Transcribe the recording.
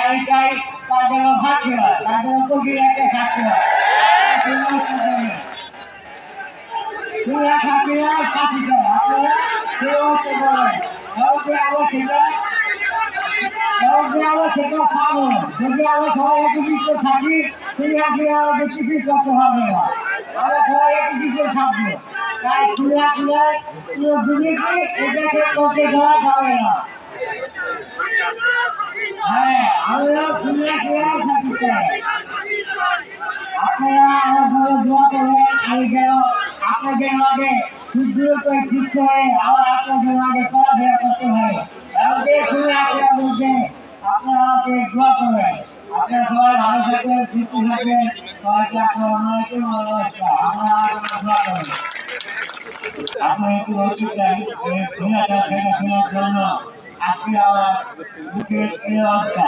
আমি চাই তার জন্য ভাবতে হয়, তার জন্য কঠিন একটা থাকতে হয়। আপনারা সেটা খাবো, যদি আমরা সবাই একত্রিত থাকি আমাদের কিছু করতে হবে না, আমরা সবাই একত্রিত থাকবো। তাই এটাকে করতে দেওয়া যাবে না। হ্যাঁ, আমরা থাকতে চাই। আপনারা আমার ভালো দোয়া করবেন, আমি যেন আপনাদের মাঝে সুদূর করে সুস্থ হয়ে আবার আপনাদের মাঝে চলাফেরা করতে পারে। মধ্যে আপনারা আমাকে দোয়া করবেন। আপনারা সবাই ভালো থাকবেন, সুস্থ থাকবেন, সবাইকে আসসালামু নমস্কার। আমরা দোয়া করবেন। আপনার একটু অসুবিধা শোনার জন্য আজকে আমার মুখের এই অবস্থা।